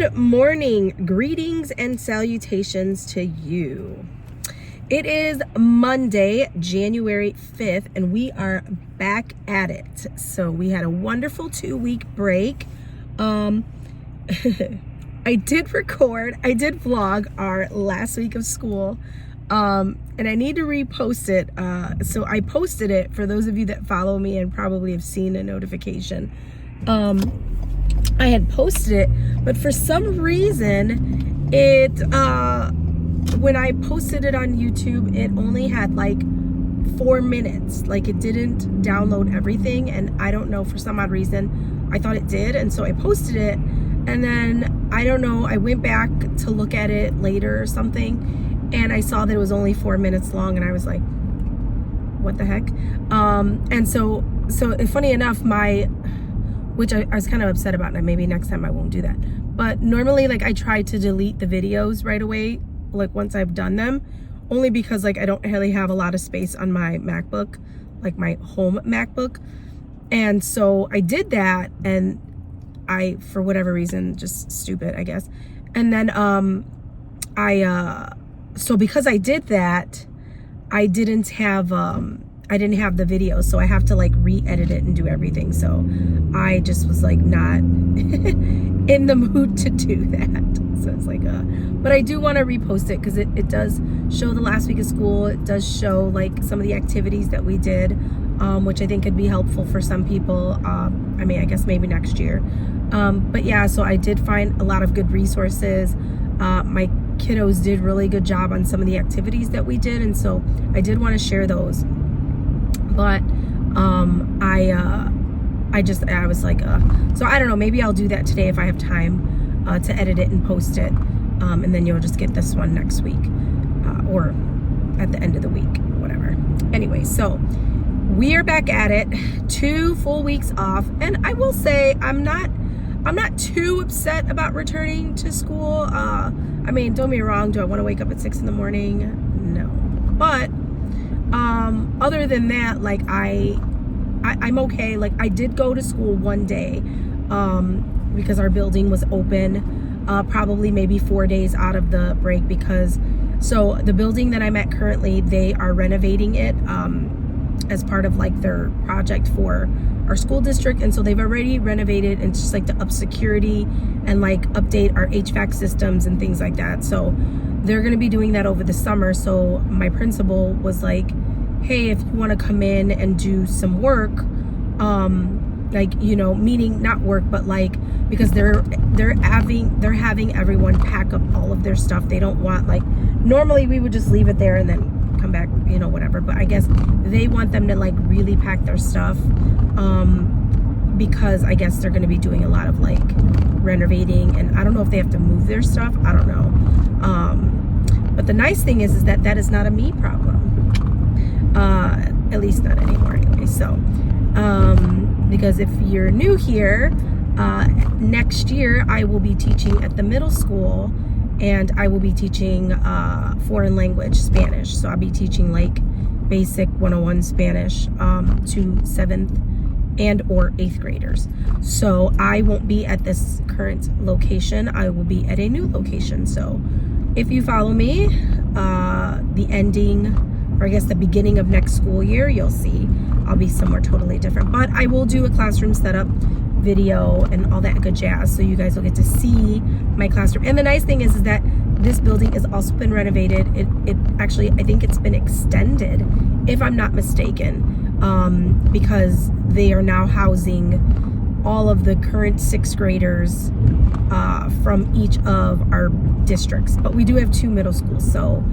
Good morning, greetings and salutations to you. It is Monday, January 5th, and we are back at it. So we had a wonderful 2-week break. I did vlog our last week of school, and I need to repost it. So I posted it for those of you that follow me and probably have seen a notification. I had posted it, but for some reason it when I posted it on YouTube, it only had like 4 minutes. Like, it didn't download everything, and I don't know, for some odd reason I thought it did, and so I posted it, and then I don't know, I went back to look at it later or something, and I saw that it was only 4 minutes long, and I was like, what the heck? And so funny enough, which I was kind of upset about, and maybe next time I won't do that. But normally, like, I try to delete the videos right away, like once I've done them, only because like I don't really have a lot of space on my MacBook, like my home MacBook. And so I did that, and I, for whatever reason, just stupid, I guess. And then so because I did that, I didn't have the video, so I have to like re-edit it and do everything. So I just was like not in the mood to do that. So it's like but I do want to repost it because it does show the last week of school. It does show like some of the activities that we did, which I think could be helpful for some people. I mean, I guess maybe next year. But yeah, so I did find a lot of good resources. My kiddos did really good job on some of the activities that we did, and so I did want to share those. But I was like, so I don't know, maybe I'll do that today if I have time to edit it and post it, and then you'll just get this one next week, or at the end of the week, whatever. Anyway, so we are back at it, 2 full weeks off, and I will say I'm not too upset about returning to school. I mean, don't get me wrong, do I want to wake up at 6 in the morning? No. But other than that, like I'm okay. Like, I did go to school one day because our building was open, probably maybe 4 days out of the break, because so the building that I'm at currently, they are renovating it as part of like their project for our school district, and so they've already renovated, and just like to up security and like update our HVAC systems and things like that. So they're going to be doing that over the summer. So my principal was like, hey, if you want to come in and do some work, like, you know, meaning not work, but like, because they're having everyone pack up all of their stuff. They don't want, like, normally we would just leave it there and then come back, you know, whatever, but I guess they want them to like really pack their stuff, because I guess they're going to be doing a lot of like renovating, and I don't know if they have to move their stuff, I don't know. But the nice thing is that is not a me problem, at least not anymore anyway. So because if you're new here, next year I will be teaching at the middle school, and I will be teaching foreign language, Spanish. So I'll be teaching like basic 101 Spanish to 7th and or 8th graders. So I won't be at this current location. I will be at a new location. So if you follow me, the ending, or I guess the beginning of next school year, you'll see I'll be somewhere totally different. But I will do a classroom setup video and all that good jazz, so you guys will get to see my classroom. And the nice thing is that this building has also been renovated. It actually, I think it's been extended, if I'm not mistaken, because they are now housing all of the current 6th graders from each of our districts. But we do have 2 middle schools, so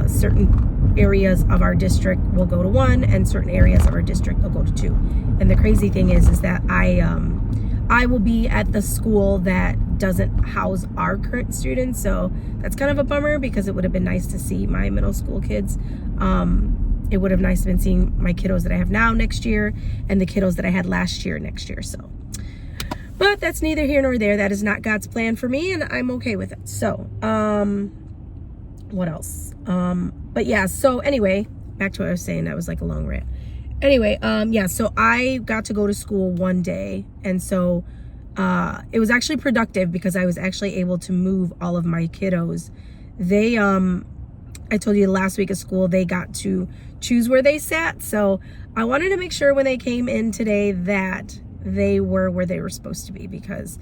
certain areas of our district will go to 1, and certain areas of our district will go to 2. And the crazy thing is that I will be at the school that doesn't house our current students, so that's kind of a bummer, because it would have been nice to see my middle school kids. It would have nice been seeing my kiddos that I have now next year, and the kiddos that I had last year next year. So, but that's neither here nor there. That is not God's plan for me, and I'm okay with it. So, what else? But yeah, so anyway, back to what I was saying. That was like a long rant. Anyway, yeah, so I got to go to school one day, and so It was actually productive because I was actually able to move all of my kiddos. They, I told you last week of school, they got to choose where they sat. So I wanted to make sure when they came in today that they were where they were supposed to be, because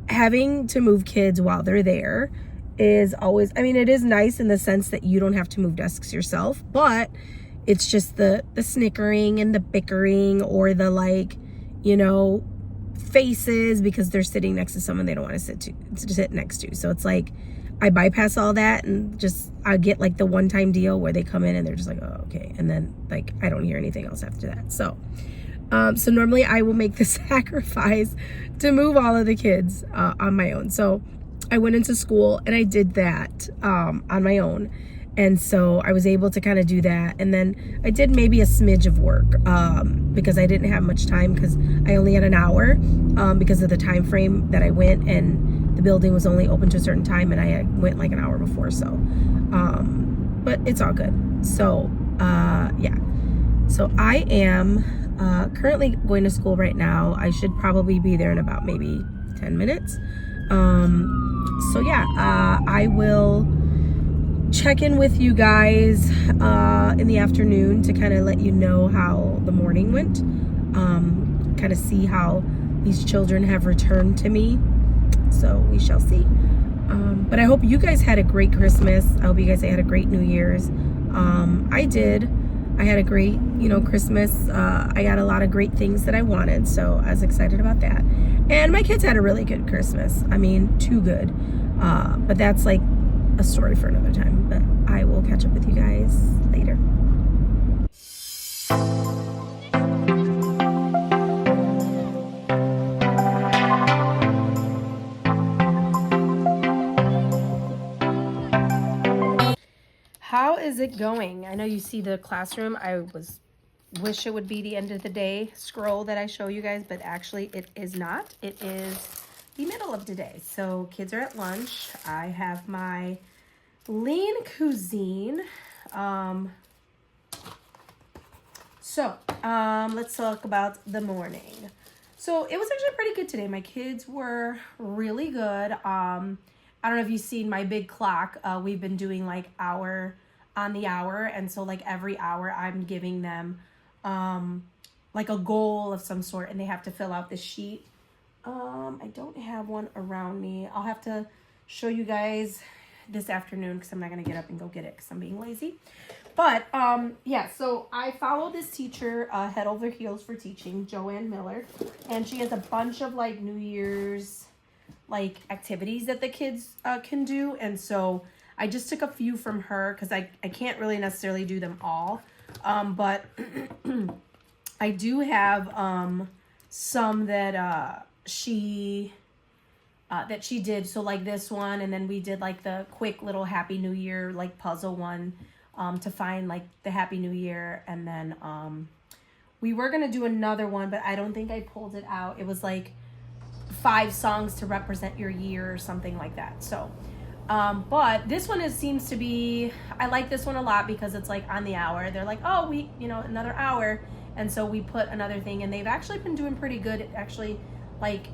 having to move kids while they're there is always, I mean, it is nice in the sense that you don't have to move desks yourself, but it's just the snickering and the bickering, or the, like, you know, faces because they're sitting next to someone they don't want to sit next to. So it's like I bypass all that and just I get like the one-time deal where they come in and they're just like, oh, okay, and then like I don't hear anything else after that. So so normally I will make the sacrifice to move all of the kids on my own. So I went into school and I did that on my own. And so I was able to kind of do that. And then I did maybe a smidge of work because I didn't have much time, because I only had an hour because of the time frame that I went, and the building was only open to a certain time, and I went like an hour before. So, but it's all good. So, yeah. So I am currently going to school right now. I should probably be there in about maybe 10 minutes. So yeah, I will check in with you guys in the afternoon to kind of let you know how the morning went, kind of see how these children have returned to me. So we shall see. But I hope you guys had a great Christmas. I hope you guys had a great New Year's. I did. I had a great, Christmas. I got a lot of great things that I wanted, so I was excited about that. And my kids had a really good Christmas. I mean, too good. But that's like a story for another time. But I will catch up with you guys later. How is it going? I know you see the classroom. I wish it would be the end of the day scroll that I show you guys, but actually it is not. It is the middle of the day. So kids are at lunch. I have my lean cuisine. Let's talk about the morning. So it was actually pretty good today. My kids were really good. I don't know if you've seen my big clock. We've been doing like hour on the hour. And so like every hour I'm giving them like a goal of some sort, and they have to fill out this sheet. I don't have one around me. I'll have to show you guys this afternoon because I'm not going to get up and go get it because I'm being lazy. But yeah, so I follow this teacher head over heels for teaching, Joanne Miller, and she has a bunch of like New Year's like activities that the kids can do. And so I just took a few from her because I can't really necessarily do them all. But I do have some that she did. So like this one, and then we did like the quick little Happy New Year like puzzle one to find like the Happy New Year. And then we were gonna do another one, but I don't think I pulled it out. It was like 5 songs to represent your year or something like that. So but this one seems to be, I like this one a lot because it's like on the hour. They're like, oh, another hour. And so we put another thing, and they've actually been doing pretty good at actually like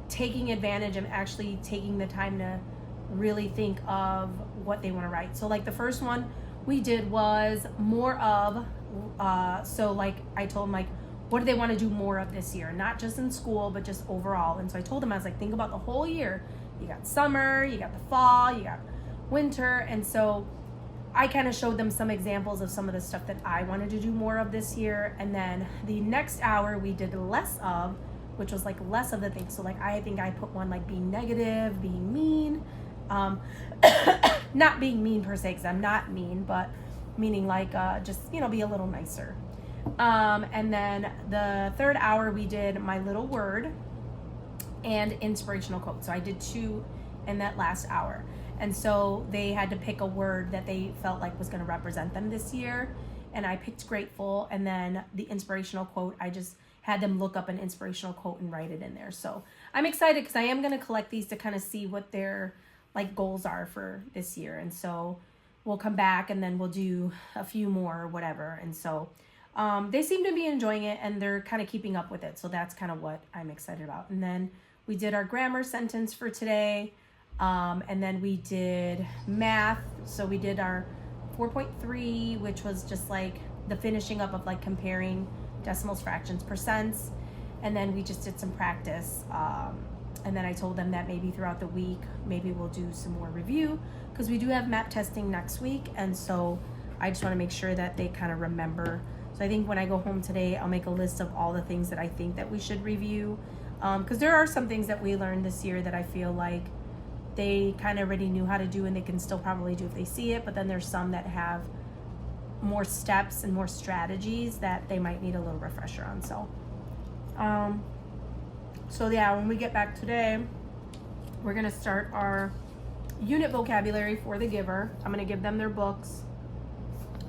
taking advantage and actually taking the time to really think of what they want to write. So like the first one we did was more of, so like I told them like, what do they want to do more of this year? Not just in school, but just overall. And so I told them, I was like, think about the whole year. You got summer, you got the fall, you got winter. And so I kind of showed them some examples of some of the stuff that I wanted to do more of this year. And then the next hour we did less of, which was like less of the things. So like I think I put one like being negative, being mean, not being mean per se, because I'm not mean, but meaning like just be a little nicer. And then the third hour we did my little word and inspirational quote. So I did 2 in that last hour. And so they had to pick a word that they felt like was going to represent them this year. And I picked grateful. And then the inspirational quote, I just had them look up an inspirational quote and write it in there. So I'm excited because I am going to collect these to kind of see what their like goals are for this year. And so we'll come back and then we'll do a few more or whatever. And so they seem to be enjoying it and they're kind of keeping up with it. So that's kind of what I'm excited about. And then we did our grammar sentence for today. And then we did math. So we did our 4.3, which was just like the finishing up of like comparing decimals, fractions, percents. And then we just did some practice. And then I told them that maybe throughout the week, maybe we'll do some more review because we do have MAP testing next week. And so I just want to make sure that they kind of remember. So I think when I go home today, I'll make a list of all the things that I think that we should review. Because there are some things that we learned this year that I feel like they kind of already knew how to do and they can still probably do if they see it. But then there's some that have more steps and more strategies that they might need a little refresher on. So yeah, when we get back today, we're going to start our unit vocabulary for the giver. I'm going to give them their books.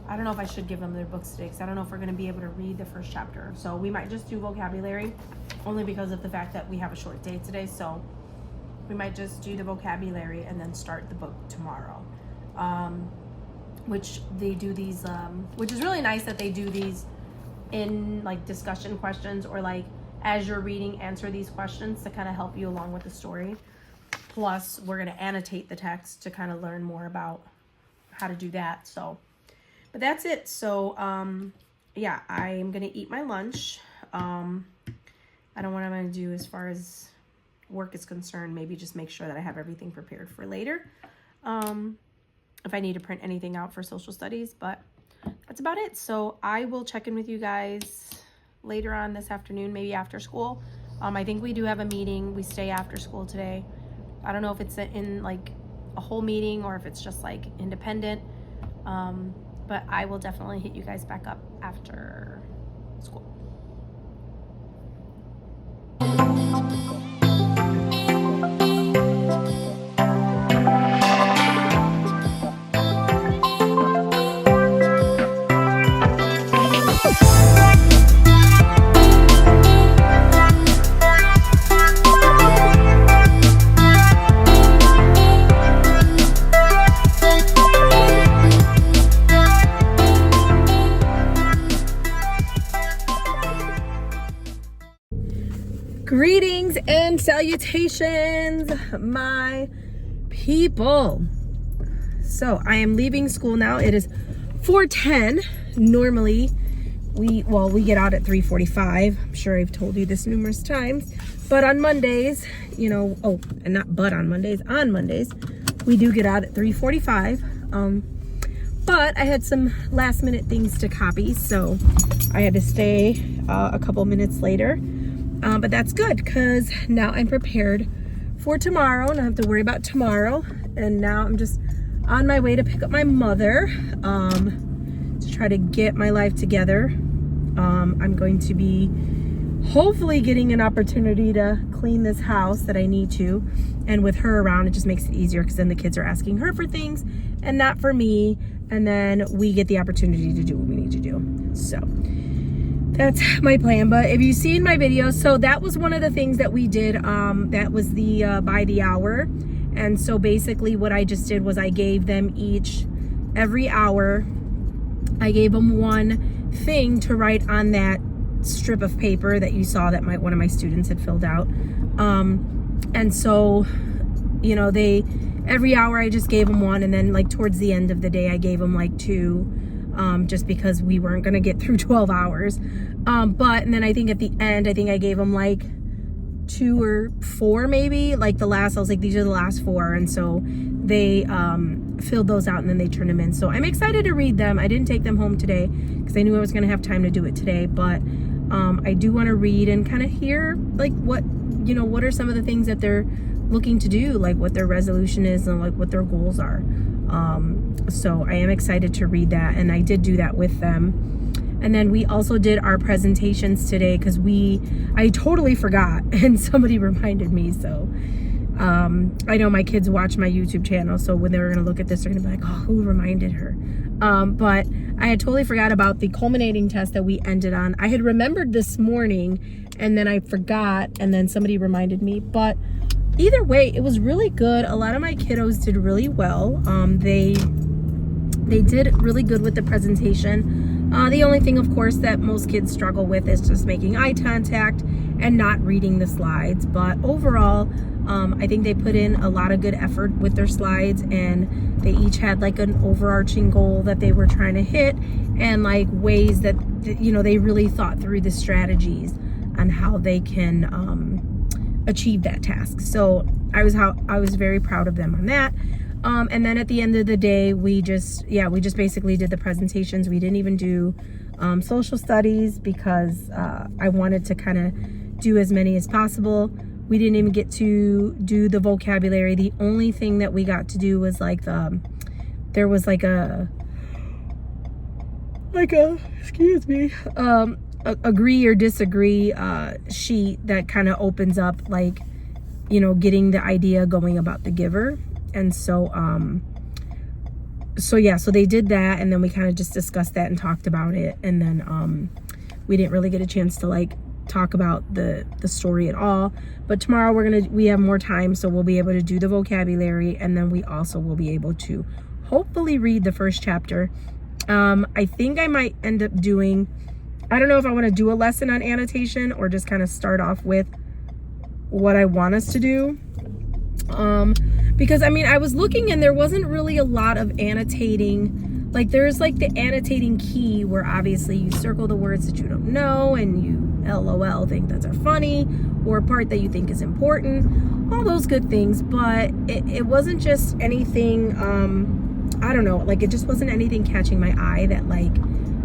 I don't know if I should give them their books today because I don't know if we're going to be able to read the first chapter. So we might just do vocabulary only because of the fact that we have a short day today. So we might just do the vocabulary and then start the book tomorrow. Which they do these, which is really nice that they do these in like discussion questions or like as you're reading, answer these questions to kind of help you along with the story. Plus, we're going to annotate the text to kind of learn more about how to do that. So, but that's it. So, yeah, I'm going to eat my lunch. I don't know what I'm going to do as far as work is concerned. Maybe just make sure that I have everything prepared for later. If I need to print anything out for social studies, but that's about it. So I will check in with you guys later on this afternoon, maybe after school. I think we do have a meeting. We stay after school today. I don't know if it's in like a whole meeting or if it's just like independent. But I will definitely hit you guys back up after school. Greetings and salutations, my people. So I am leaving school now. It is 4:10. Normally we get out at 3:45. I'm sure I've told you this numerous times, but on Mondays, on Mondays we do get out at 3:45. But I had some last minute things to copy, so I had to stay a couple minutes later. But that's good because now I'm prepared for tomorrow and I don't have to worry about tomorrow. And now I'm just on my way to pick up my mother to try to get my life together. I'm going to be hopefully getting an opportunity to clean this house that I need to. And with her around, it just makes it easier because then the kids are asking her for things and not for me. And then we get the opportunity to do what we need to do. So that's my plan. But if you've seen my video, so that was one of the things that we did. That was the by the hour. And so basically what I just did was I gave them each, every hour, I gave them one thing to write on that strip of paper that you saw that one of my students had filled out. And so, every hour I just gave them one. And then like towards the end of the day, I gave them like two. Just because we weren't going to get through 12 hours. And then I think at the end, I gave them like 2 or 4 maybe. Like the last, I was like, these are the last 4. And so they filled those out and then they turned them in. So I'm excited to read them. I didn't take them home today because I knew I was going to have time to do it today. But I do want to read and kind of hear like what are some of the things that they're looking to do, like what their resolution is and like what their goals are. So I am excited to read that, and I did do that with them. And then we also did our presentations today because I totally forgot and somebody reminded me. So I know my kids watch my YouTube channel, so when they're going to look at this, they're going to be like, oh, who reminded her? But I had totally forgot about the culminating test that we ended on. I had remembered this morning and then I forgot, and then somebody reminded me. But either way, it was really good. A lot of my kiddos did really well. They did really good with the presentation. The only thing, of course, that most kids struggle with is just making eye contact and not reading the slides. But overall, I think they put in a lot of good effort with their slides, and they each had like an overarching goal that they were trying to hit, and like ways that, you know, they really thought through the strategies on how they can achieve that task. So I was very proud of them on that. And then at the end of the day, we just basically did the presentations. We didn't even do social studies because I wanted to kind of do as many as possible. We didn't even get to do the vocabulary. The only thing that we got to do was like there was like a excuse me, agree or disagree sheet that kind of opens up, like, you know, getting the idea going about the giver. And so so they did that, and then we kind of just discussed that and talked about it. And then we didn't really get a chance to like talk about the story at all. But tomorrow we have more time, so we'll be able to do the vocabulary, and then we also will be able to hopefully read the first chapter. I think I might end up doing, I don't know if I want to do a lesson on annotation or just kind of start off with what I want us to do. Because I mean, I was looking and there wasn't really a lot of annotating. Like there's like the annotating key where obviously you circle the words that you don't know and you LOL think that are funny, or a part that you think is important, all those good things. But it wasn't just anything, I don't know, like it just wasn't anything catching my eye that like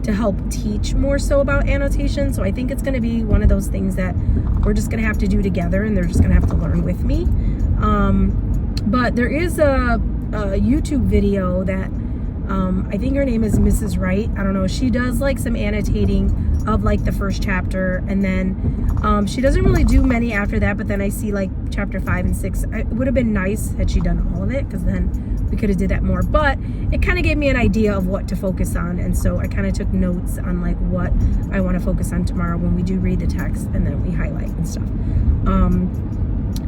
to help teach more so about annotation. So I think it's going to be one of those things that we're just going to have to do together, and they're just going to have to learn with me. But there is a YouTube video that I think her name is Mrs. Wright. I don't know. She does like some annotating of like the first chapter, and then she doesn't really do many after that. But then I see like chapter 5 and 6. It would have been nice had she done all of it, because then we could have did that more. But it kind of gave me an idea of what to focus on, and so I kind of took notes on like what I want to focus on tomorrow when we do read the text, and then we highlight and stuff,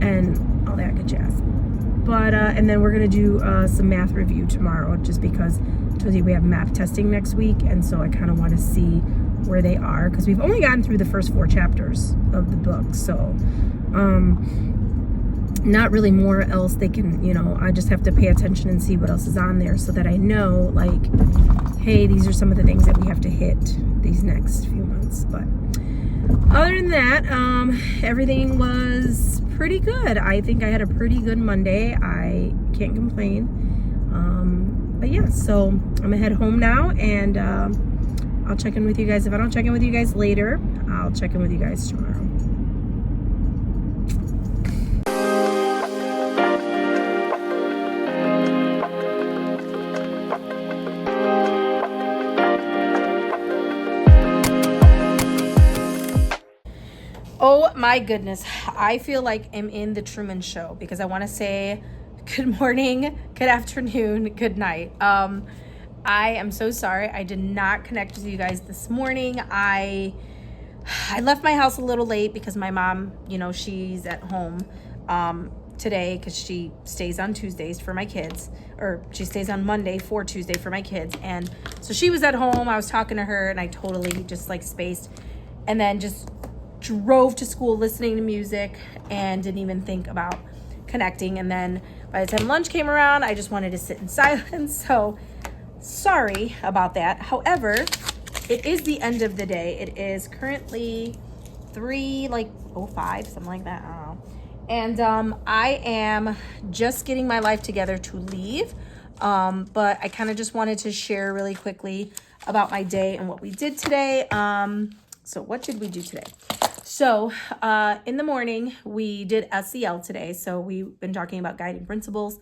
and all that good jazz. But and then we're gonna do some math review tomorrow, just because I told you we have math testing next week, and so I kind of want to see where they are, because we've only gotten through the first 4 chapters of the book, so not really more else they can, you know, I just have to pay attention and see what else is on there, so that I know like, hey, these are some of the things that we have to hit these next few months. But other than that, everything was pretty good. I think I had a pretty good Monday. I can't complain. But yeah, so I'm gonna head home now, and I'll check in with you guys. If I don't check in with you guys later, I'll check in with you guys tomorrow. Oh my goodness, I feel like I'm in the Truman Show, because I want to say good morning, good afternoon, good night. I am so sorry I did not connect with you guys this morning. I left my house a little late because my mom, you know, she's at home today because she stays on Tuesdays for my kids, or she stays on Monday for Tuesday for my kids. And so she was at home, I was talking to her, and I totally just like spaced, and then just drove to school listening to music and didn't even think about connecting. And then by the time lunch came around, I just wanted to sit in silence. So sorry about that. However, it is the end of the day. It is currently 3:05, something like that. I don't know. And I am just getting my life together to leave. But I kind of just wanted to share really quickly about my day and what we did today. So what did we do today? So in the morning, we did SEL today. So we've been talking about guiding principles.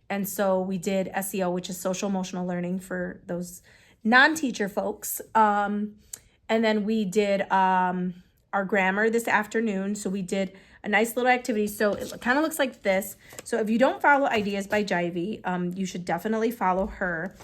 And so we did SEL, which is social emotional learning for those non-teacher folks. And then we did our grammar this afternoon. So we did a nice little activity. So it kind of looks like this. So if you don't follow Ideas by Jivy, you should definitely follow her.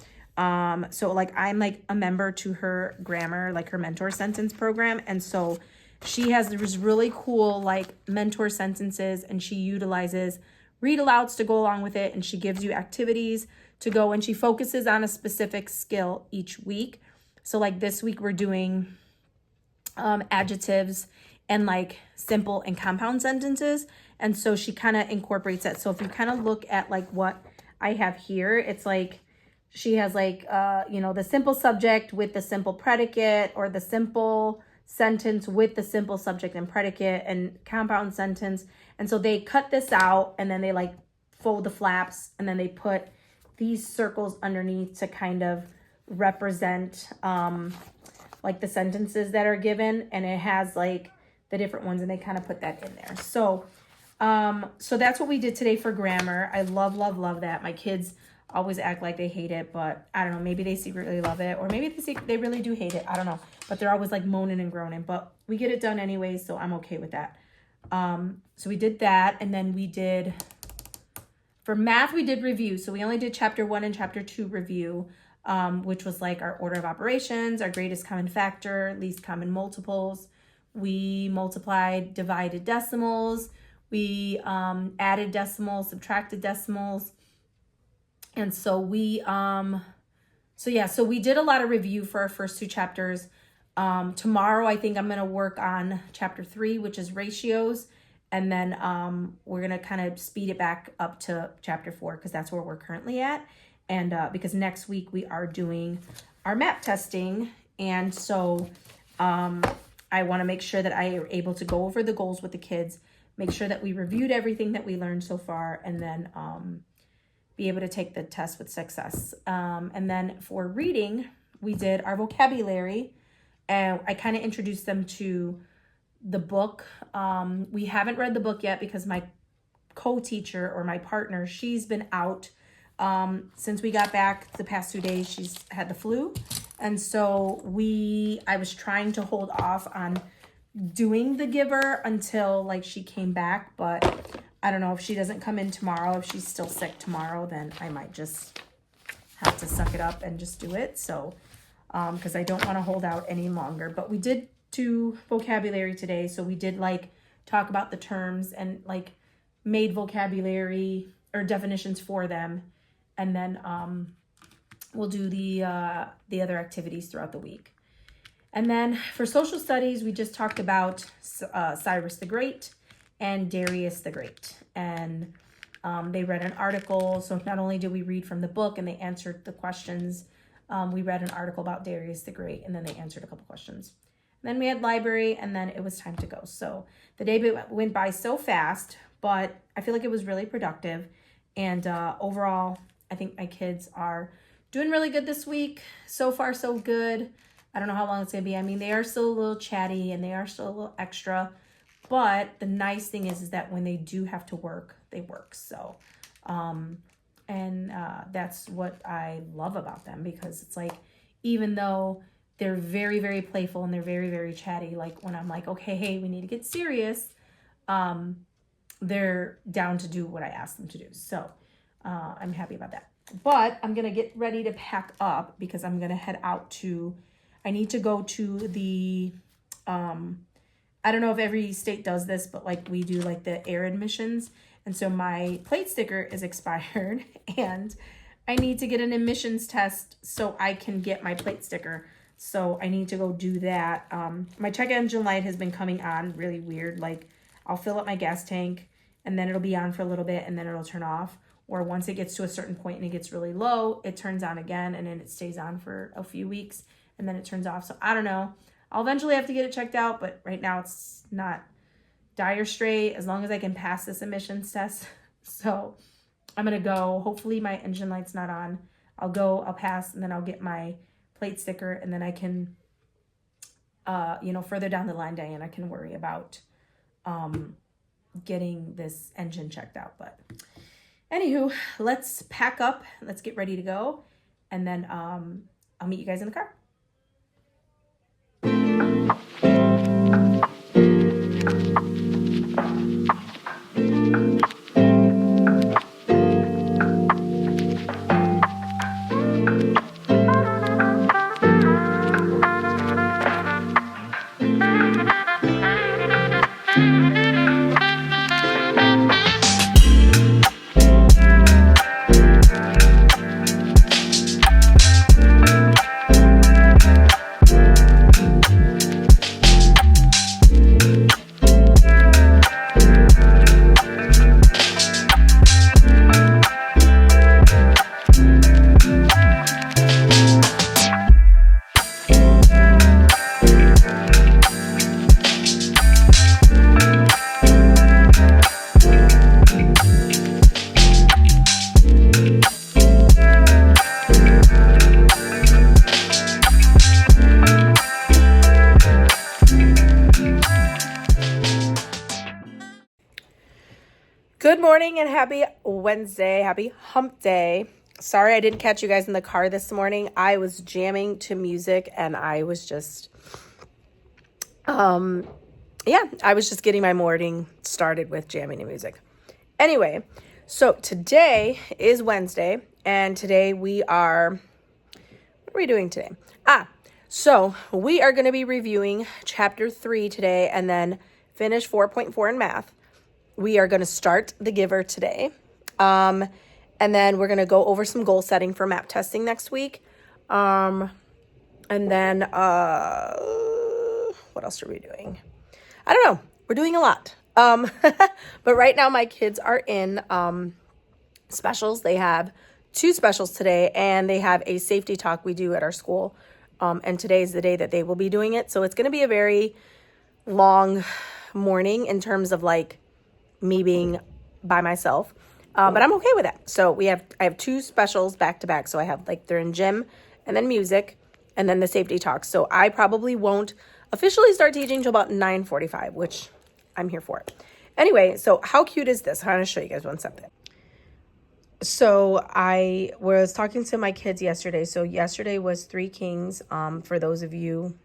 So like I'm like a member to her grammar, like her mentor sentence program. And so she has these really cool like mentor sentences, and she utilizes read alouds to go along with it. And she gives you activities to go, and she focuses on a specific skill each week. So like this week we're doing adjectives and like simple and compound sentences. And so she kind of incorporates that. So if you kind of look at like what I have here, it's like she has like, you know, the simple subject with the simple predicate, or the simple sentence with the simple subject and predicate, and compound sentence. And so they cut this out and then they like fold the flaps, and then they put these circles underneath to kind of represent like the sentences that are given, and it has like the different ones, and they kind of put that in there. So so that's what we did today for grammar. I love that. My kids always act like they hate it, but I don't know, maybe they secretly love it, or maybe they really do hate it. I don't know, but they're always like moaning and groaning, but we get it done anyway, so I'm okay with that. So we did that, and then we did, for math, we did review. So we only did chapter 1 and chapter 2 review, which was like our order of operations, our greatest common factor, least common multiples. We multiplied, divided decimals. We added decimals, subtracted decimals. And so we, so we did a lot of review for our first 2 chapters. Tomorrow, I think I'm going to work on chapter 3, which is ratios. And then we're going to kind of speed it back up to chapter 4, because that's where we're currently at. And because next week we are doing our map testing. And so I want to make sure that I am able to go over the goals with the kids, make sure that we reviewed everything that we learned so far, and then be able to take the test with success. And then for reading, we did our vocabulary, and I kind of introduced them to the book. We haven't read the book yet because my co-teacher, or my partner, she's been out since we got back the past 2 days. She's had the flu. And so I was trying to hold off on doing The Giver until like she came back, but I don't know, if she doesn't come in tomorrow, if she's still sick tomorrow, then I might just have to suck it up and just do it. So, because I don't want to hold out any longer. But we did do vocabulary today. So we did like talk about the terms and like made vocabulary or definitions for them. And then we'll do the other activities throughout the week. And then for social studies, we just talked about Cyrus the Great and Darius the Great. And they read an article. So not only did we read from the book and they answered the questions, we read an article about Darius the Great, and then they answered a couple questions. And then we had library, and then it was time to go. So the day went by so fast, but I feel like it was really productive. And overall, I think my kids are doing really good this week. So far, so good. I don't know how long it's going to be. I mean, they are still a little chatty and they are still a little extra. But the nice thing is that when they do have to work, they work. So, that's what I love about them, because it's like, even though they're very, very playful and they're very, very chatty, like when I'm like, okay, hey, we need to get serious, they're down to do what I ask them to do. So I'm happy about that. But I'm going to get ready to pack up because I'm going to head out I need to go to the, I don't know if every state does this, but like we do like the air admissions. And so my plate sticker is expired and I need to get an admissions test so I can get my plate sticker. So I need to go do that. My check engine light has been coming on really weird. Like I'll fill up my gas tank and then it'll be on for a little bit and then it'll turn off. Or once it gets to a certain point and it gets really low, it turns on again and then it stays on for a few weeks and then it turns off. So I don't know. I'll eventually have to get it checked out, but right now it's not dire straight as long as I can pass this emissions test. So I'm going to go. Hopefully my engine light's not on. I'll pass, and then I'll get my plate sticker, and then I can, further down the line, Diana can worry about getting this engine checked out. But anywho, let's pack up. Let's get ready to go. And then I'll meet you guys in the car. Good morning and happy Wednesday. Happy hump day. Sorry I didn't catch you guys in the car this morning. I was jamming to music and I was just, I was just getting my morning started with jamming to music. Anyway, so today is Wednesday and today what are we doing today? So we are going to be reviewing chapter 3 today and then finish 4.4 in math. We are going to start The Giver today. And then we're going to go over some goal setting for map testing next week. And then, what else are we doing? I don't know. We're doing a lot. But right now my kids are in, specials. They have 2 specials today and they have a safety talk we do at our school. And today is the day that they will be doing it. So it's going to be a very long morning in terms of like me being by myself. But I'm okay with that. So I have 2 specials back to back. So I have like they're in gym and then music and then the safety talk. So I probably won't officially start teaching till about 9:45, which I'm here for it. Anyway, so how cute is this? I'm going to show you guys one something. So I was talking to my kids yesterday. So yesterday was Three Kings. For those of you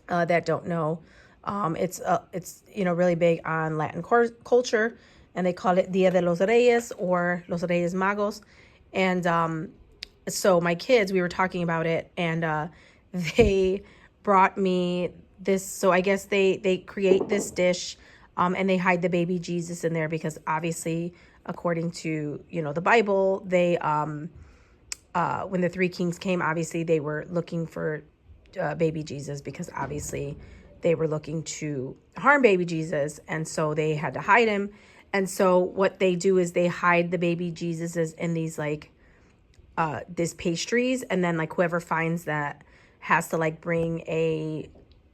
that don't know, it's really big on Latin culture, and they call it Dia de los Reyes or Los Reyes Magos. And so my kids, we were talking about it, and they brought me this. So I guess they create this dish, and they hide the baby Jesus in there because obviously, according to the Bible, they when the 3 kings came, obviously they were looking for baby Jesus because obviously they were looking to harm baby Jesus, and so they had to hide him. And so what they do is they hide the baby Jesuses in these like these pastries, and then like whoever finds that has to like bring a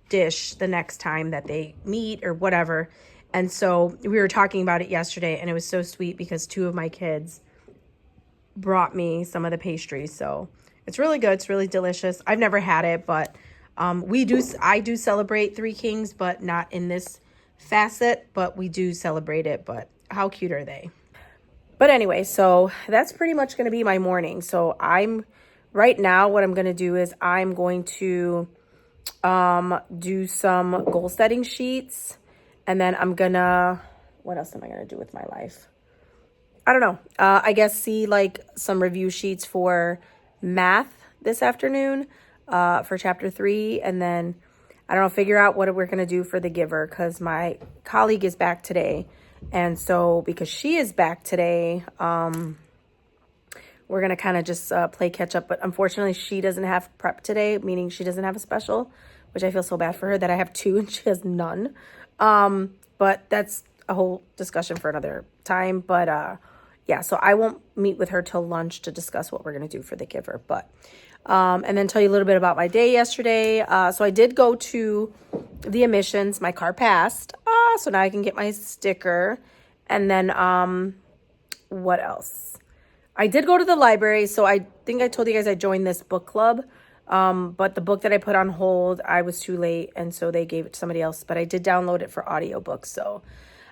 dish the next time that they meet or whatever. And so we were talking about it yesterday, and it was so sweet because 2 of my kids brought me some of the pastries. So it's really good. It's really delicious. I've never had it, but I do celebrate 3 Kings, but not in this facet, but we do celebrate it. But how cute are they? But anyway, so that's pretty much going to be my morning. So right now, what I'm going to do is I'm going to do some goal setting sheets. And then what else am I going to do with my life? I don't know. I guess see like some review sheets for math this afternoon for chapter 3. And then, I don't know, figure out what we're going to do for The Giver because my colleague is back today. And so because she is back today, we're going to kind of just play catch up. But unfortunately, she doesn't have prep today, meaning she doesn't have a special, which I feel so bad for her that I have 2 and she has none. But that's a whole discussion for another time. But, so I won't meet with her till lunch to discuss what we're going to do for The Giver. But, and then tell you a little bit about my day yesterday. So I did go to the emissions. My car passed. So now I can get my sticker. And then, what else? I did go to the library. So I think I told you guys I joined this book club. But the book that I put on hold, I was too late, and so they gave it to somebody else. But I did download it for audiobooks, so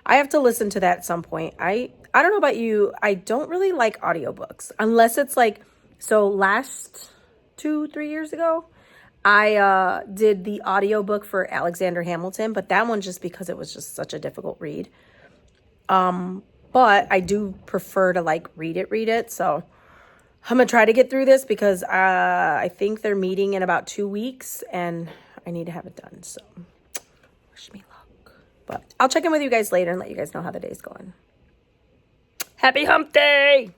I have to listen to that at some point. I don't know about you, I don't really like audiobooks unless it's like, so last 2-3 years ago, I did the audiobook for Alexander Hamilton, but that one just because it was just such a difficult read. But I do prefer to like read it, so I'm going to try to get through this because I think they're meeting in about 2 weeks and I need to have it done. So wish me luck. But I'll check in with you guys later and let you guys know how the day's going. Happy hump day!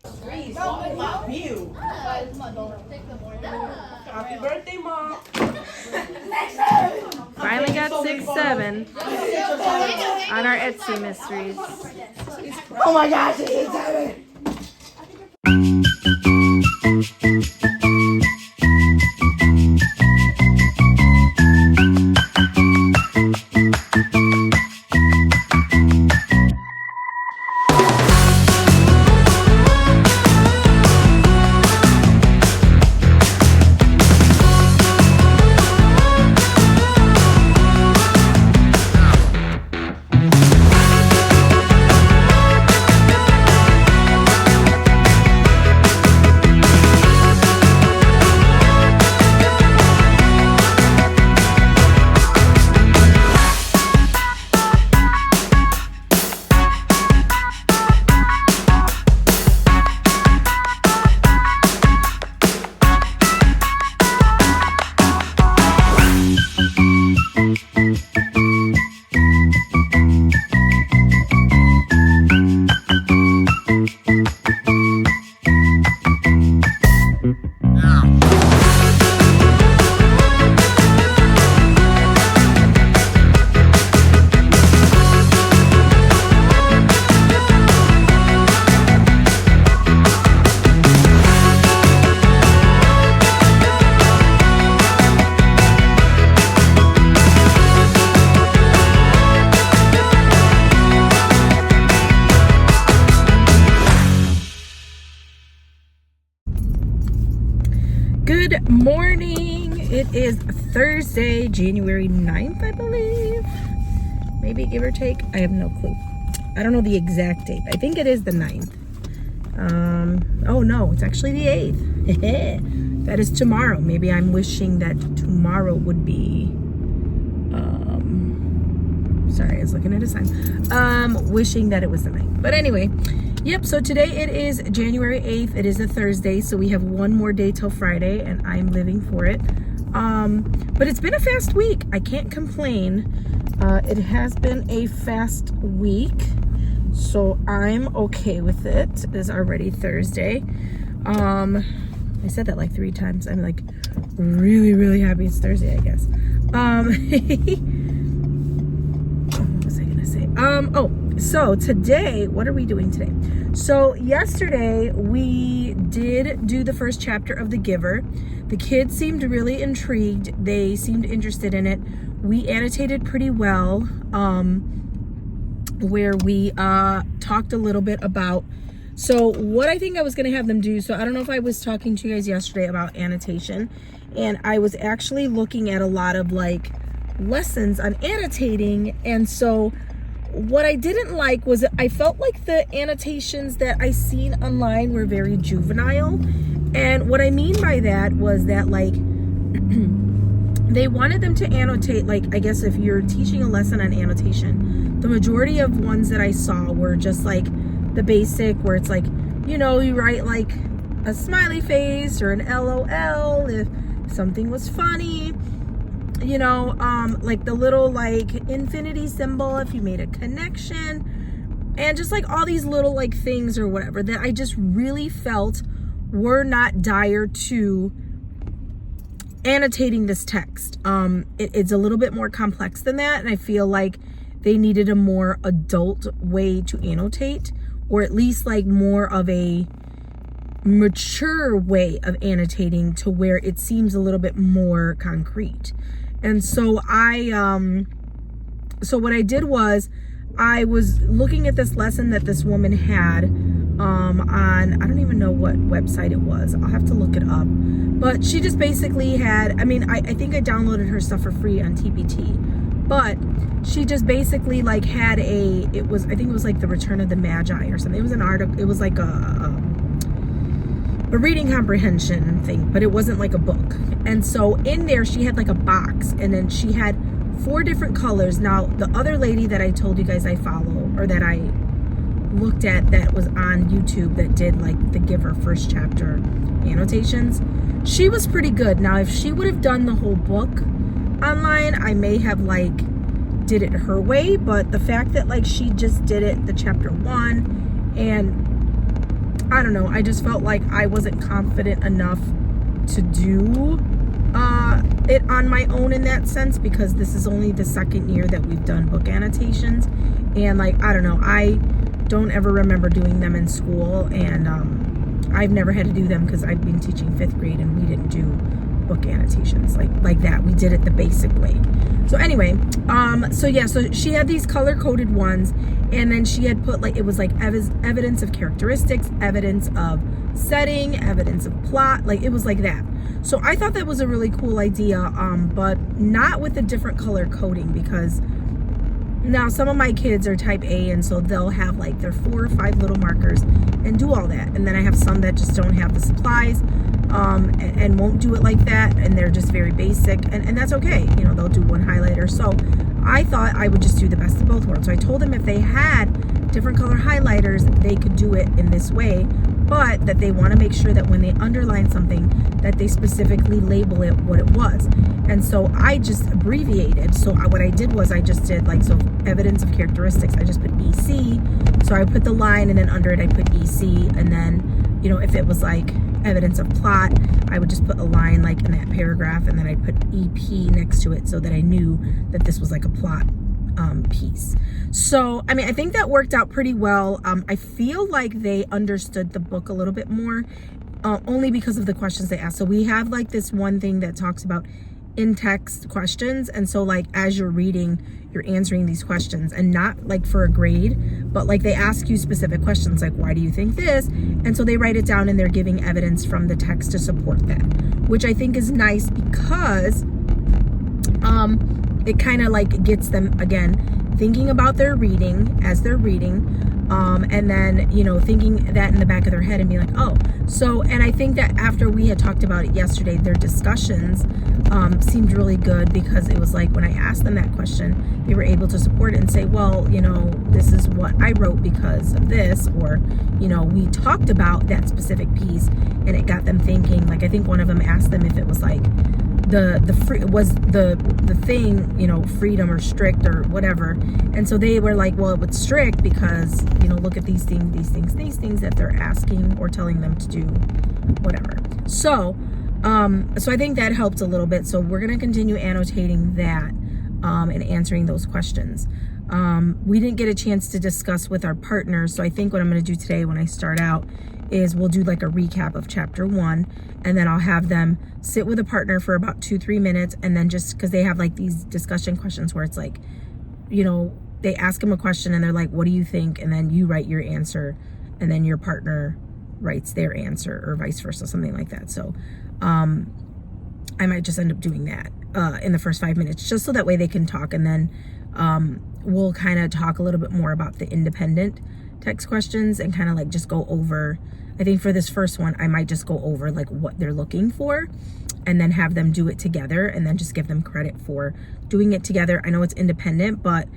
Happy birthday, Mom. Finally got 6-7 on our Etsy mysteries. Oh my gosh, it's 7. morning. It is Thursday, January 9th, I believe. Maybe give or take. I have no clue. I don't know the exact date. I think it is the 9th. Oh no, it's actually the 8th. That is tomorrow. Maybe I'm wishing that tomorrow would be, sorry, I was looking at a sign. Wishing that it was the 9th. But anyway, yep, so today it is January 8th. It is a Thursday, so we have one more day till Friday, and I'm living for it. But it's been a fast week. I can't complain. It has been a fast week, so I'm okay with it. It is already Thursday. I said that like 3 times. I'm like really, really happy it's Thursday, I guess. What was I gonna say? So today, what are we doing today? So yesterday we did do the first chapter of The Giver. The kids seemed really intrigued. They seemed interested in it. We annotated pretty well, where we talked a little bit about, so what I think I was going to have them do, so I don't know if I was talking to you guys yesterday about annotation, and I was actually looking at a lot of like lessons on annotating, and so what I didn't like was I felt like the annotations that I seen online were very juvenile. And what I mean by that was that like they wanted them to annotate, like, I guess if you're teaching a lesson on annotation, the majority of ones that I saw were just like the basic, where it's like, you know, you write like a smiley face or an LOL if something was funny, you know, like the little like infinity symbol if you made a connection, and just like all these little like things or whatever that I just really felt were not dire to annotating this text. It's a little bit more complex than that, and I feel like they needed a more adult way to annotate, or at least like more of a mature way of annotating to where it seems a little bit more concrete. And so so what I did was I was looking at this lesson that this woman had on, I don't even know what website it was. I'll have to look it up. But she just basically had, I mean, I think I downloaded her stuff for free on TPT. But she just basically like had I think it was like The Return of the Magi or something. It was an article, it was like a reading comprehension thing, but it wasn't like a book. And so in there she had like a box, and then she had 4 different colors. Now the other lady that I told you guys I follow, or that I looked at, that was on YouTube, that did like The Giver first chapter annotations, she was pretty good. Now if she would have done the whole book online, I may have like did it her way, but the fact that like she just did it the chapter 1, and I don't know, I just felt like I wasn't confident enough to do it on my own in that sense, because this is only the 2nd year that we've done book annotations, and like, I don't know, I don't ever remember doing them in school, and I've never had to do them because I've been teaching 5th grade and we didn't do book annotations like that. We did it the basic way. So anyway, so yeah, so she had these color-coded ones, and then she had put like, it was like evidence of characteristics, evidence of setting, evidence of plot, like it was like that. So I thought that was a really cool idea, but not with the different color coding, because now some of my kids are type A, and so they'll have like their 4 or 5 little markers and do all that. And then I have some that just don't have the supplies and won't do it like that, and they're just very basic, and that's okay. You know, they'll do 1 highlighter. So I thought I would just do the best of both worlds. So I told them if they had different color highlighters, they could do it in this way, but that they want to make sure that when they underline something, that they specifically label it what it was. And so I just abbreviated. So what I did was I just did like, so evidence of characteristics, I just put EC. So I put the line, and then under it I put EC, and then, you know, if it was like evidence of plot, I would just put a line like in that paragraph, and then I'd put EP next to it so that I knew that this was like a plot piece. So I mean, I think that worked out pretty well. I feel like they understood the book a little bit more, only because of the questions they asked. So we have like this one thing that talks about in-text questions. And so like as you're reading, you're answering these questions, and not like for a grade, but like they ask you specific questions like, why do you think this? And so they write it down and they're giving evidence from the text to support that, which I think is nice because it kind of like gets them, again, thinking about their reading as they're reading, and then, you know, thinking that in the back of their head and be like, oh, so, and I think that after we had talked about it yesterday, their discussions seemed really good, because it was like when I asked them that question, they were able to support it and say, well, you know, this is what I wrote because of this, or, you know, we talked about that specific piece, and it got them thinking. Like, I think one of them asked them if it was like the thing, you know, freedom or strict or whatever, and so they were like, well, it was strict because, you know, look at these things that they're asking or telling them to do, whatever. So I think that helped a little bit. So we're going to continue annotating that and answering those questions. We didn't get a chance to discuss with our partners, so I think what I'm going to do today when I start out is we'll do like a recap of chapter 1, and then I'll have them sit with a partner for about 2-3 minutes, and then just because they have like these discussion questions where it's like, you know, they ask them a question and they're like, what do you think? And then you write your answer, and then your partner writes their answer, or vice versa, something like that. So I might just end up doing that in the first 5 minutes, just so that way they can talk, and then we'll kind of talk a little bit more about the independent text questions and kind of like just go over, I think for this first one, I might just go over like what they're looking for, and then have them do it together, and then just give them credit for doing it together. I know it's independent, but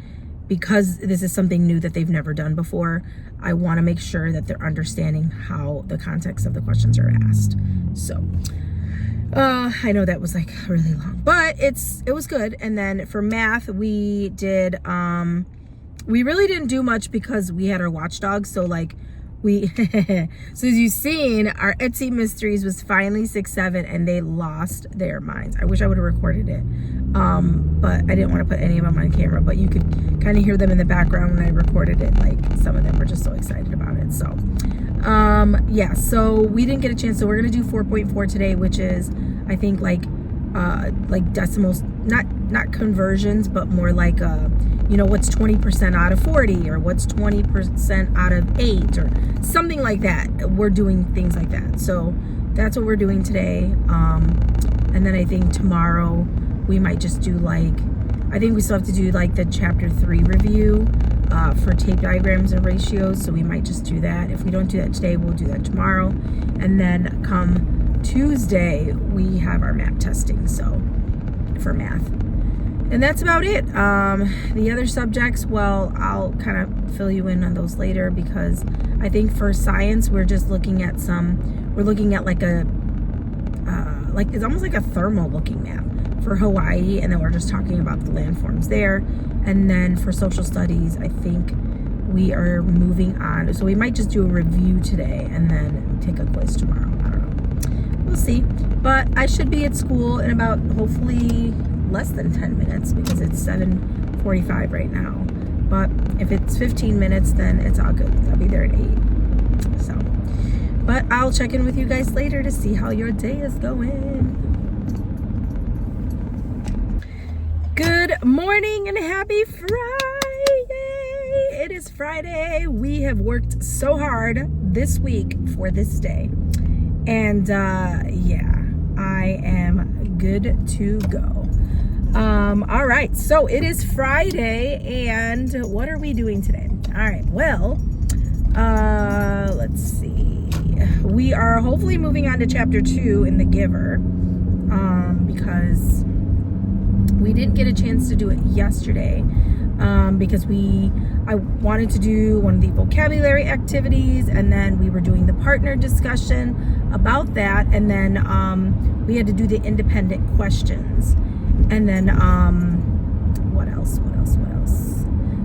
because this is something new that they've never done before, I want to make sure that they're understanding how the context of the questions are asked. So I know that was like really long, but it was good. And then for math, we did we really didn't do much because we had our watchdogs. So like so as you've seen, our Etsy mysteries was finally 6-7, and they lost their minds. I wish I would have recorded it, but I didn't want to put any of them on camera, but you could kind of hear them in the background when I recorded it. Like, some of them were just so excited about it. So yeah, so we didn't get a chance. So we're going to do 4.4 today, which is, I think, like decimals, not conversions, but more like you know, what's 20% out of 40, or what's 20% out of 8, or something like that. We're doing things like that. So that's what we're doing today. And then I think tomorrow we might just do like, I think we still have to do like the chapter 3 review for tape diagrams and ratios. So we might just do that. If we don't do that today, we'll do that tomorrow. And then come Tuesday, we have our map testing, so for math. And that's about it. The other subjects, well, I'll kind of fill you in on those later, because I think for science, we're just looking at like a, like, it's almost like a thermal looking map for Hawaii, and then we're just talking about the landforms there. And then for social studies, I think we are moving on. So we might just do a review today and then take a quiz tomorrow. I don't know. We'll see. But I should be at school in about, hopefully, less than 10 minutes, because it's 7:45 right now. But if it's 15 minutes, then it's all good. I'll be there at 8. So, but I'll check in with you guys later to see how your day is going. Good morning and happy Friday. It is Friday. We have worked so hard this week for this day. And yeah, I am good to go. All right, so it is Friday, and what are we doing today? All right, well, let's see. We are hopefully moving on to chapter 2 in The Giver, because we didn't get a chance to do it yesterday, because I wanted to do one of the vocabulary activities, and then we were doing the partner discussion about that, and then we had to do the independent questions. And then, what else?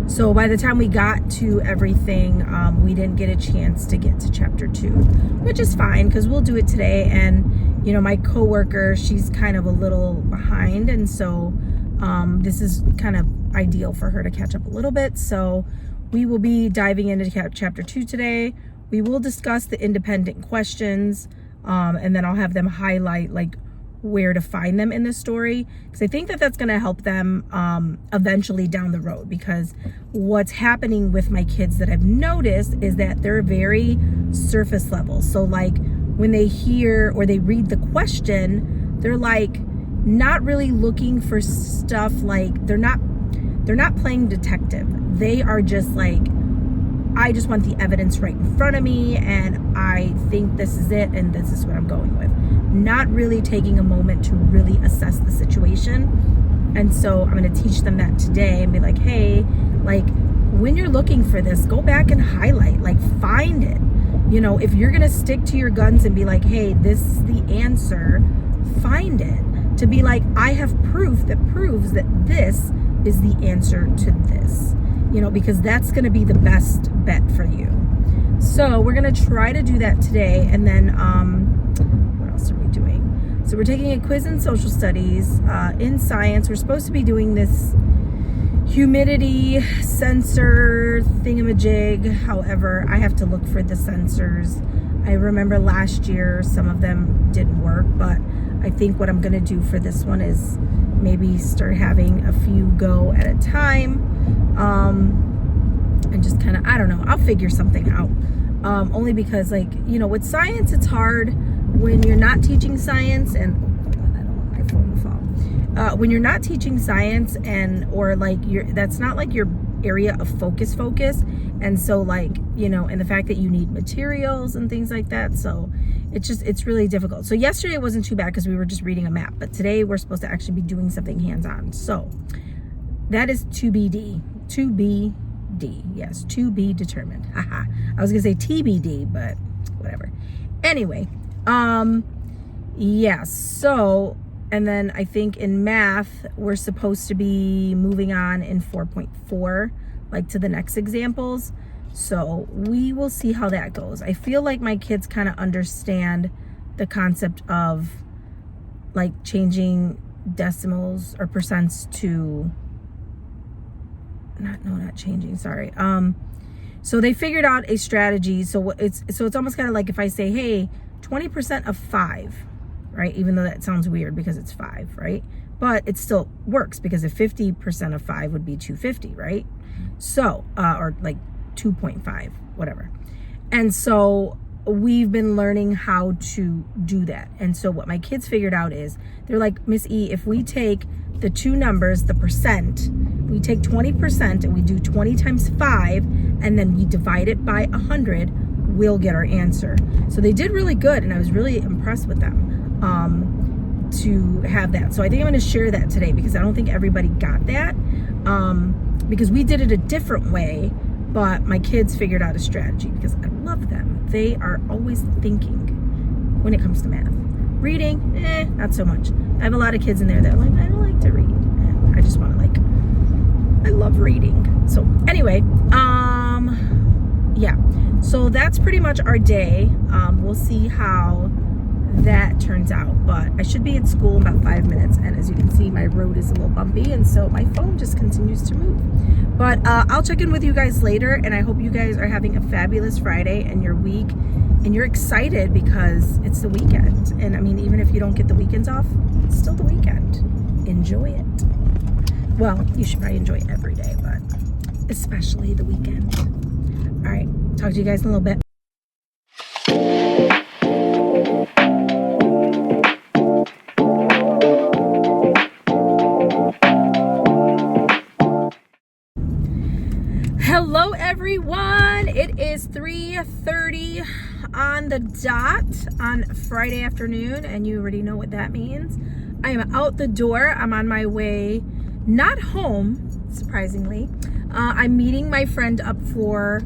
So by the time we got to everything, we didn't get a chance to get to chapter 2, which is fine, because we'll do it today. And, you know, my coworker, she's kind of a little behind. And so this is kind of ideal for her to catch up a little bit. So we will be diving into chapter 2 today. We will discuss the independent questions, and then I'll have them highlight like where to find them in the story, because I think that that's going to help them eventually down the road. Because what's happening with my kids that I've noticed is that they're very surface level. So like when they hear or they read the question, they're like not really looking for stuff. Like they're not playing detective. They are just like, I just want the evidence right in front of me, and I think this is it, and this is what I'm going with. Not really taking a moment to really assess the situation. And so I'm going to teach them that today and be like, hey, like when you're looking for this, go back and highlight, like find it. You know, if you're going to stick to your guns and be like, hey, this is the answer, find it. To be like, I have proof that proves that this is the answer to this. You know, because that's going to be the best bet for you. So we're going to try to do that today. And then what else are we doing? So we're taking a quiz in social studies. In science, we're supposed to be doing this humidity sensor thingamajig. However, I have to look for the sensors. I remember last year some of them didn't work, but I think what I'm going to do for this one is maybe start having a few go at a time. And just kind of, I don't know, I'll figure something out. Only because, like, you know, with science, it's hard when you're not teaching science and I don't want my phone to fall. When you're not teaching science or like that's not like your area of focus. And so like, you know, and the fact that you need materials and things like that. So it's really difficult. So yesterday it wasn't too bad because we were just reading a map, but today we're supposed to actually be doing something hands-on. So that is TBD. Yes, to be determined. Haha. I was gonna say TBD, but whatever. Anyway, yeah, so, and then I think in math, we're supposed to be moving on in 4.4, like to the next examples. So we will see how that goes. I feel like my kids kind of understand the concept of like changing decimals or percents to not changing, sorry. So they figured out a strategy. So it's almost kind of like if I say, hey, 20% of 5, right? Even though that sounds weird because it's 5, right? But it still works because if 50% of 5 would be 250, right? So, or like 2.5, whatever. And so we've been learning how to do that. And so what my kids figured out is they're like, Miss E, if we take the two numbers, the percent, we take 20% and we do 20 times 5 and then we divide it by 100, we'll get our answer. So they did really good and I was really impressed with them to have that. So I think I'm going to share that today because I don't think everybody got that because we did it a different way, but my kids figured out a strategy because I love them. They are always thinking when it comes to math. Reading, not so much. I have a lot of kids in there that are like, I don't like to read. And I just want to like, I love reading. So anyway, yeah. So that's pretty much our day. We'll see how that turns out. But I should be at school in about 5 minutes. And as you can see, my road is a little bumpy. And so my phone just continues to move. But I'll check in with you guys later. And I hope you guys are having a fabulous Friday and your week. And you're excited because it's the weekend. And I mean, even if you don't get the weekends off, it's still the weekend. Enjoy it. Well, you should probably enjoy it every day, but especially the weekend. All right, talk to you guys in a little bit. Hello, everyone. It is 3:30 on the dot on Friday afternoon, and you already know what that means. I am out the door. I'm on my way, not home, surprisingly. I'm meeting my friend up for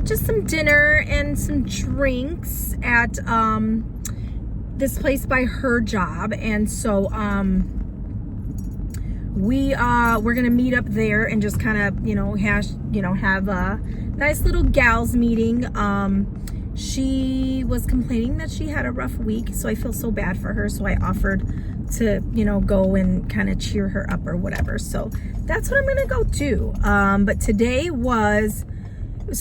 just some dinner and some drinks at this place by her job, and so we're gonna meet up there and just kind of have a nice little gals meeting. She was complaining that she had a rough week, so I feel so bad for her, so I offered to go and kind of cheer her up or whatever. So that's what I'm gonna go do. But today was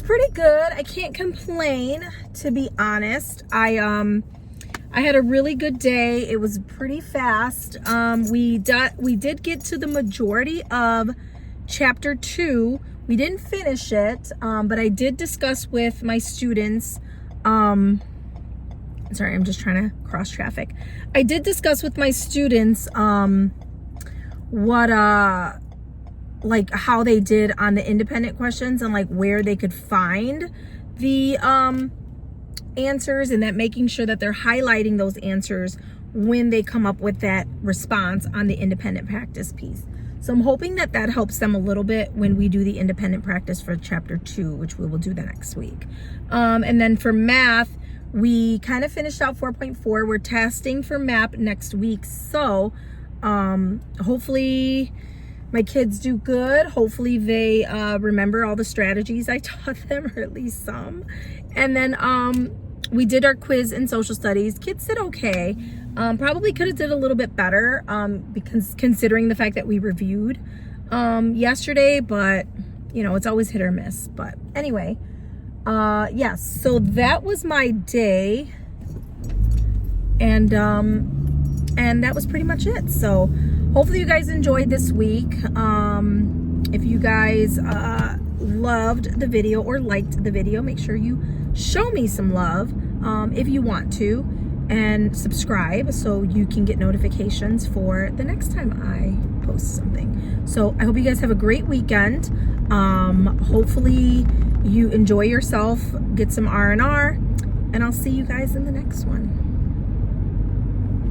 pretty good. I can't complain, to be honest. I had a really good day. It was pretty fast. We did get to the majority of chapter 2. We didn't finish it, but I did discuss with my students. Sorry, I'm just trying to cross traffic. I did discuss with my students what like how they did on the independent questions and like where they could find the answers, and that making sure that they're highlighting those answers when they come up with that response on the independent practice piece. So I'm hoping that that helps them a little bit when we do the independent practice for chapter 2, which we will do the next week. And then for math, we kind of finished out 4.4. We're testing for MAP next week. So hopefully my kids do good. Hopefully they remember all the strategies I taught them, or at least some. And then we did our quiz in social studies. Kids did okay. Probably could have did a little bit better because considering the fact that we reviewed yesterday, but you know, it's always hit or miss. But anyway, yes, so that was my day, and that was pretty much it. So hopefully you guys enjoyed this week. If you guys loved the video or liked the video, make sure you show me some love if you want to, and subscribe so you can get notifications for the next time I post something. So I hope you guys have a great weekend. Hopefully you enjoy yourself, get some R&R, and I'll see you guys in the next one.